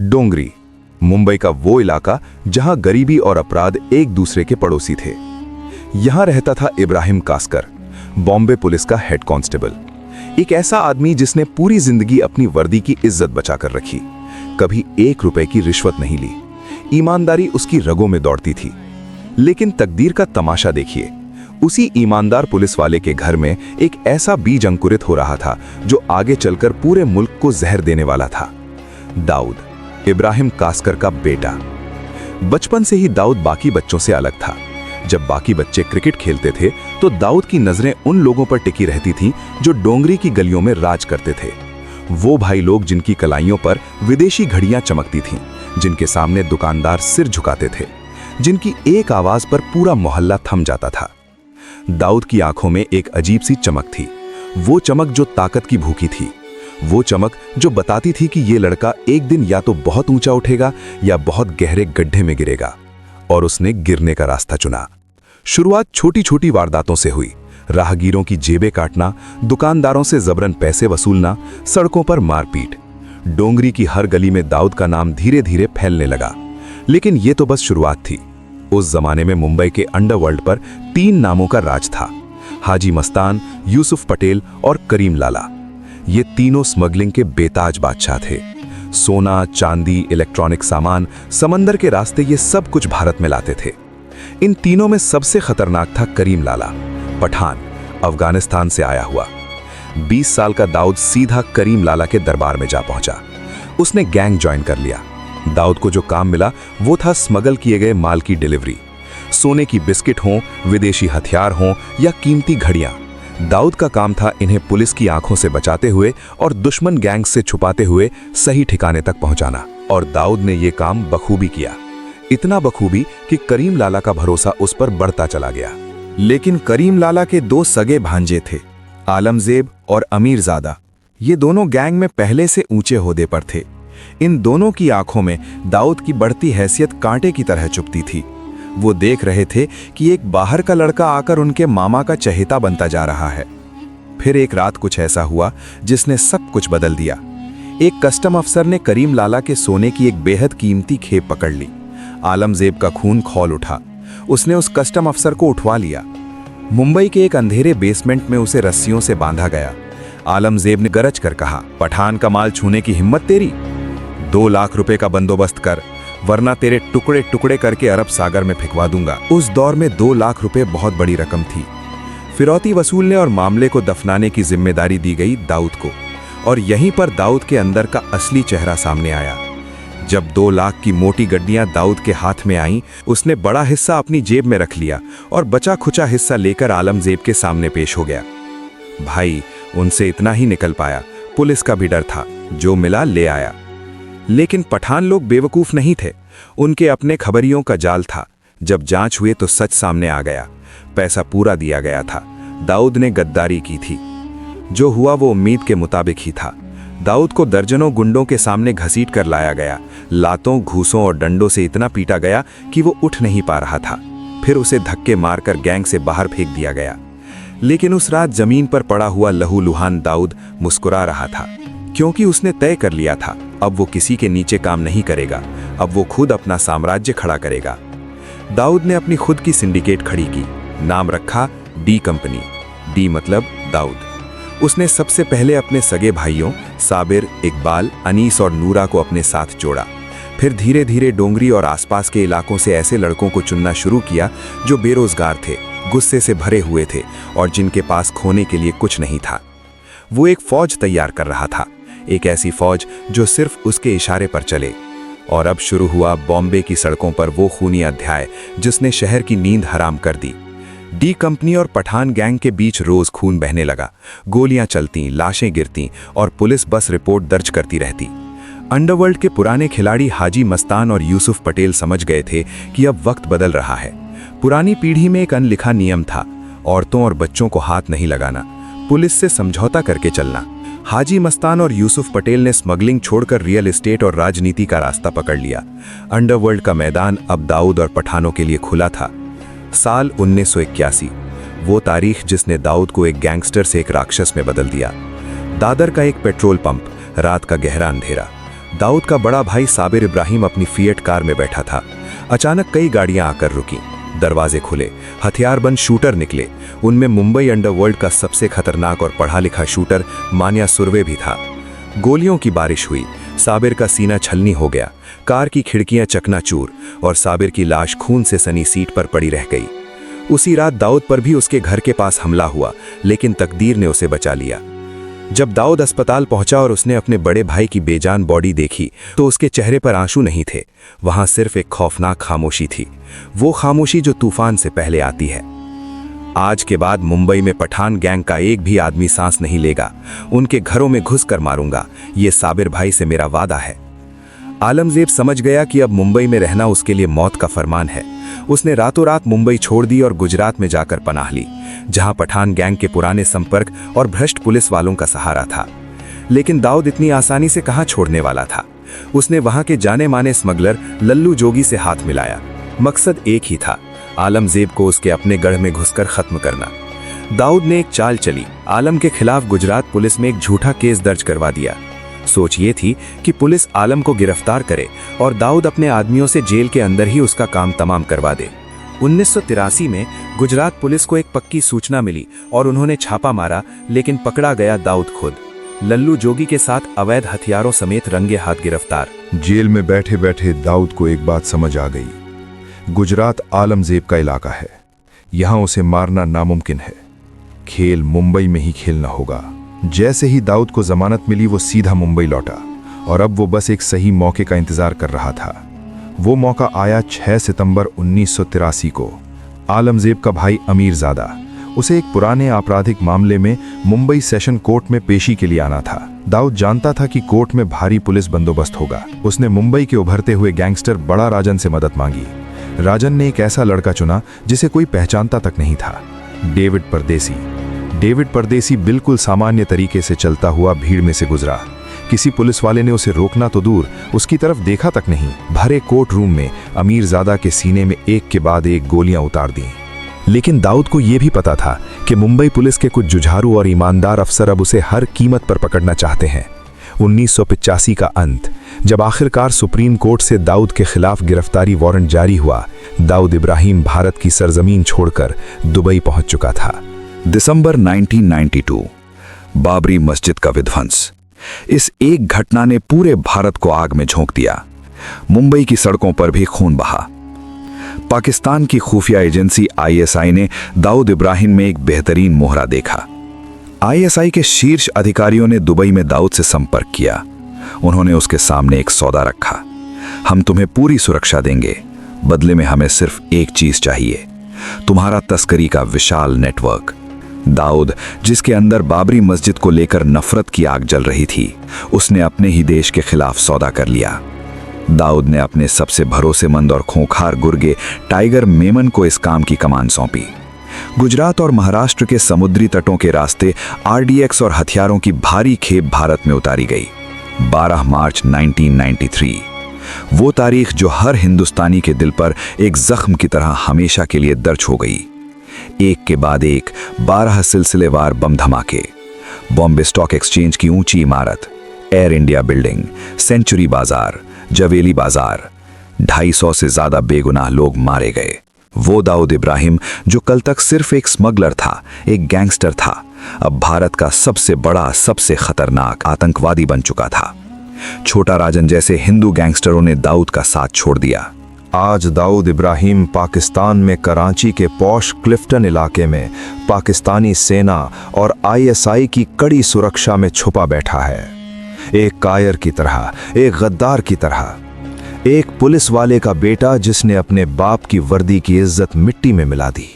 डोंगरी, मुंबई का वो इलाका जहां गरीबी और अपराध एक दूसरे के पड़ोसी थे। यहां रहता था इब्राहिम कास्कर, बॉम्बे पुलिस का हेड कांस्टेबल। एक ऐसा आदमी जिसने पूरी जिंदगी अपनी वर्दी की इज्जत बचाकर रखी, कभी 1 रुपए की रिश्वत नहीं ली। ईमानदारी उसकी रगों में दौड़ती थी। लेकिन तकदीर का तमाशा देखिए, उसी ईमानदार पुलिस वाले के घर में एक ऐसा बीज अंकुरित हो रहा था जो आगे चलकर पूरे मुल्क को जहर देने वाला था। दाऊद, इब्राहिम कास्कर का बेटा। बचपन से ही दाऊद बाकी बच्चों से अलग था। जब बाकी बच्चे क्रिकेट खेलते थे तो दाऊद की नजरें उन लोगों पर टिकी रहती थीं जो डोंगरी की गलियों में राज करते थे। वो भाई लोग जिनकी कलाइयों पर विदेशी घड़ियां चमकती थीं, जिनके सामने दुकानदार सिर झुकाते थे, जिनकी एक आवाज पर पूरा मोहल्ला थम जाता था। दाऊद की आंखों में एक अजीब सी चमक थी, वो चमक जो ताकत की भूखी थी, वो चमक जो बताती थी कि ये लड़का एक दिन या तो बहुत ऊंचा उठेगा या बहुत गहरे गड्ढे में गिरेगा। और उसने गिरने का रास्ता चुना। शुरुआत छोटी छोटी वारदातों से हुई। राहगीरों की जेबें काटना, दुकानदारों से जबरन पैसे वसूलना, सड़कों पर मारपीट। डोंगरी की हर गली में दाऊद का नाम धीरे धीरे फैलने लगा। लेकिन ये तो बस शुरुआत थी। उस जमाने में मुंबई के अंडरवर्ल्ड पर 3 नामों का राज था: हाजी मस्तान, यूसुफ पटेल और करीम लाला। ये तीनों स्मगलिंग के बेताज बादशाह थे। सोना, चांदी, इलेक्ट्रॉनिक सामान, समंदर के रास्ते, ये सब कुछ भारत में लाते थे। इन तीनों में सबसे खतरनाक था करीम लाला, पठान, अफगानिस्तान से आया हुआ। 20 साल का दाऊद सीधा करीम लाला के दरबार में जा पहुंचा। उसने गैंग ज्वाइन कर लिया। दाऊद को जो काम मिला वो था स्मगल किए गए माल की डिलीवरी। सोने की बिस्किट हों, विदेशी हथियार हों या कीमती घड़ियां, दाऊद का काम था इन्हें पुलिस की आंखों से बचाते हुए और दुश्मन गैंग से छुपाते हुए सही ठिकाने तक पहुंचाना। और दाऊद ने यह काम बखूबी किया, इतना बखूबी कि करीम लाला का भरोसा उस पर बढ़ता चला गया। लेकिन करीम लाला के 2 सगे भांजे थे, आलमजेब और अमीरजादा। ये दोनों गैंग में पहले से ऊंचे ओहदे पर थे। इन दोनों की आंखों में दाऊद की बढ़ती हैसियत कांटे की तरह चुभती थी। वो देख रहे थे कि एक बाहर का लड़का आकर उनके मामा का चहेता बनता जा रहा है। फिर एक रात कुछ ऐसा हुआ जिसने सब कुछ बदल दिया। एक कस्टम अफसर ने करीम लाला के सोने की एक बेहद कीमती खेप पकड़ ली। आलमजेब का खून खौल उठा। उसने उस कस्टम अफसर को उठवा लिया। मुंबई के एक अंधेरे बेसमेंट में उसे रस्सियों से बांधा गया। आलमजेब ने गरज कर कहा, पठान का माल छूने की हिम्मत तेरी? 2 लाख रुपए का बंदोबस्त कर, वरना तेरे टुकड़े टुकड़े करके अरब सागर में फेंकवा दूंगा। उस दौर में 2 लाख रुपए बहुत बड़ी रकम थी। फिरौती वसूलने और मामले को दफनाने की जिम्मेदारी दी गई दाऊद को। और यहीं पर दाऊद के अंदर का असली चेहरा सामने आया। जब 2 लाख की मोटी गड्डियां दाऊद के हाथ में आईं, उसने बड़ा हिस्सा अपनी जेब में रख लिया और बचा खुचा हिस्सा लेकर आलमजेब के सामने पेश हो गया। भाई, उनसे इतना ही निकल पाया। पुलिस का भी डर था, जो मिला ले आया। लेकिन पठान लोग बेवकूफ नहीं थे। उनके अपने खबरियों का जाल था। जब जांच हुई तो सच सामने आ गया। पैसा पूरा दिया गया था। दाऊद ने गद्दारी की थी। जो हुआ वो उम्मीद के मुताबिक ही था। दाऊद को दर्जनों गुंडों के सामने घसीट कर लाया गया। लातों, घूसों और डंडों से इतना पीटा गया कि वो उठ नहीं पा रहा था। फिर उसे धक्के मारकर गैंग से बाहर फेंक दिया गया। लेकिन उस रात जमीन पर पड़ा हुआ लहूलुहान दाऊद मुस्कुरा रहा था, क्योंकि उसने तय कर लिया था अब वो किसी के नीचे काम नहीं करेगा। अब वो खुद अपना साम्राज्य खड़ा करेगा। दाऊद ने अपनी खुद की सिंडिकेट खड़ी की। नाम रखा डी कंपनी। डी मतलब दाऊद। उसने सबसे पहले अपने सगे भाइयों साबिर, इकबाल, अनीस और नूरा को अपने साथ जोड़ा। फिर धीरे धीरे डोंगरी और आसपास के इलाकों से ऐसे लड़कों को चुनना शुरू किया जो बेरोजगार थे, गुस्से से भरे हुए थे और जिनके पास खोने के लिए कुछ नहीं था। वो एक फौज तैयार कर रहा था, एक ऐसी फौज जो सिर्फ उसके इशारे पर चले। और अब शुरू हुआ बॉम्बे की सड़कों पर वो खूनी अध्याय जिसने शहर की नींद हराम कर दी। डी कंपनी और पठान गैंग के बीच रोज खून बहने लगा। गोलियां चलती, लाशें गिरती और पुलिस बस रिपोर्ट दर्ज करती रहती। अंडरवर्ल्ड के पुराने खिलाड़ी हाजी मस्तान और यूसुफ पटेल समझ गए थे कि अब वक्त बदल रहा है। पुरानी पीढ़ी में एक अनलिखा नियम था, औरतों और बच्चों को हाथ नहीं लगाना, पुलिस से समझौता करके चलना। हाजी मस्तान और यूसुफ पटेल ने स्मगलिंग छोड़कर रियल एस्टेट और राजनीति का रास्ता पकड़ लिया। अंडरवर्ल्ड का मैदान अब दाऊद और पठानों के लिए खुला था। साल 1981, वो तारीख जिसने दाऊद को एक गैंगस्टर से एक राक्षस में बदल दिया। दादर का एक पेट्रोल पंप, रात का गहरा अंधेरा। दाऊद का बड़ा भाई साबिर इब्राहिम अपनी फिएट कार में बैठा था। अचानक कई गाड़ियां आकर रुकी, दरवाजे खुले, हथियारबंद शूटर निकले। उनमें मुंबई अंडरवर्ल्ड का सबसे खतरनाक और पढ़ा लिखा शूटर मान्या सुर्वे भी था। गोलियों की बारिश हुई, साबिर का सीना छलनी हो गया, कार की खिड़कियां चकनाचूर और साबिर की लाश खून से सनी सीट पर पड़ी रह गई। उसी रात दाऊद पर भी उसके घर के पास हमला हुआ, लेकिन तकदीर ने उसे बचा लिया। जब दाऊद अस्पताल पहुंचा और उसने अपने बड़े भाई की बेजान बॉडी देखी तो उसके चेहरे पर आंसू नहीं थे, वहां सिर्फ एक खौफनाक खामोशी थी, वो खामोशी जो तूफान से पहले आती है। आज के बाद मुंबई में पठान गैंग का एक भी आदमी सांस नहीं लेगा, उनके घरों में घुसकर मारूंगा, ये साबिर भाई से मेरा वादा है। आलमजेब समझ गया कि अब मुंबई में रहना उसके लिए मौत का फरमान है। उसने रातों रात मुंबई छोड़ दी और गुजरात में जाकर पनाह ली, जहां पठान गैंग के पुराने संपर्क और भ्रष्ट पुलिस वालों का सहारा था। लेकिन दाऊद इतनी आसानी से कहां छोड़ने वाला था। उसने वहां के जाने माने स्मगलर लल्लू जोगी से हाथ मिलाया। मकसद एक ही था, आलमजेब को उसके अपने गढ़ में घुसकर खत्म करना। दाऊद ने एक चाल चली, आलम के खिलाफ गुजरात पुलिस में एक झूठा केस दर्ज करवा दिया। सोच ये थी कि पुलिस आलम को गिरफ्तार करे और दाऊद अपने आदमियों से जेल के अंदर ही उसका काम तमाम करवा दे। 1983 में गुजरात पुलिस को एक पक्की सूचना मिली और उन्होंने छापा मारा, लेकिन पकड़ा गया दाऊद खुद, लल्लू जोगी के साथ अवैध हथियारों समेत रंगे हाथ गिरफ्तार। जेल में बैठे बैठे दाऊद को एक बात समझ आ गई, गुजरात आलमजेब का इलाका है, यहां उसे मारना नामुमकिन है। खेल मुंबई में ही खेलना होगा। जैसे ही दाऊद को जमानत मिली वो सीधा मुंबई लौटा और अब वो बस एक सही मौके का इंतजार कर रहा था। वो मौका आया 6 सितंबर 1983 को। आलमजेब का भाई अमीरजादा, उसे एक पुराने आपराधिक मामले में मुंबई सेशन कोर्ट में पेशी के लिए आना था। दाऊद जानता था कि कोर्ट में भारी पुलिस बंदोबस्त होगा। उसने मुंबई के उभरते हुए गैंगस्टर बड़ा राजन से मदद मांगी। राजन ने एक ऐसा लड़का चुना जिसे कोई पहचानता तक नहीं था, डेविड परदेसी। डेविड परदेसी बिल्कुल सामान्य तरीके से चलता हुआ भीड़ में से गुजरा। किसी पुलिस वाले ने उसे रोकना तो दूर, उसकी तरफ देखा तक नहीं। भरे कोर्ट रूम में अमीरजादा के सीने में एक के बाद एक गोलियां उतार दी। लेकिन दाऊद को यह भी पता था कि मुंबई पुलिस के कुछ जुझारू और ईमानदार अफसर अब उसे हर कीमत पर पकड़ना चाहते हैं। 1985 का अंत, जब आखिरकार सुप्रीम कोर्ट से दाऊद के खिलाफ गिरफ्तारी वारंट जारी हुआ, दाऊद इब्राहिम भारत की सरजमीन छोड़कर दुबई पहुंच चुका था। दिसंबर 1992, बाबरी मस्जिद का विध्वंस। इस एक घटना ने पूरे भारत को आग में झोंक दिया। मुंबई की सड़कों पर भी खून बहा। पाकिस्तान की खुफिया एजेंसी ISI ने दाऊद इब्राहिम में एक बेहतरीन मोहरा देखा। ISI के शीर्ष अधिकारियों ने दुबई में दाऊद से संपर्क किया। उन्होंने उसके सामने एक सौदा रखा, हम तुम्हें पूरी सुरक्षा देंगे, बदले में हमें सिर्फ एक चीज चाहिए, तुम्हारा तस्करी का विशाल नेटवर्क। दाऊद, जिसके अंदर बाबरी मस्जिद को लेकर नफरत की आग जल रही थी, उसने अपने ही देश के खिलाफ सौदा कर लिया। दाऊद ने अपने सबसे भरोसेमंद और खूंखार गुर्गे टाइगर मेमन को इस काम की कमान सौंपी। गुजरात और महाराष्ट्र के समुद्री तटों के रास्ते RDX और हथियारों की भारी खेप भारत में उतारी गई। 12 मार्च 1993, वो तारीख जो हर हिंदुस्तानी के दिल पर एक जख्म की तरह हमेशा के लिए दर्ज हो गई। एक के बाद एक 12 सिलसिलेवार बम धमाके, बॉम्बे स्टॉक एक्सचेंज की ऊंची इमारत, एयर इंडिया बिल्डिंग, सेंचुरी बाजार, जवेली बाजार, 250 से ज्यादा बेगुनाह लोग मारे गए। वो दाऊद इब्राहिम जो कल तक सिर्फ एक स्मगलर था, एक गैंगस्टर था, अब भारत का सबसे बड़ा, सबसे खतरनाक आतंकवादी बन चुका था। छोटा राजन जैसे हिंदू गैंगस्टरों ने दाऊद का साथ छोड़ दिया। आज दाऊद इब्राहिम पाकिस्तान में कराची के पॉश क्लिफ्टन इलाके में पाकिस्तानी सेना और ISI की कड़ी सुरक्षा में छुपा बैठा है, एक कायर की तरह, एक गद्दार की तरह, एक पुलिस वाले का बेटा जिसने अपने बाप की वर्दी की इज्जत मिट्टी में मिला दी।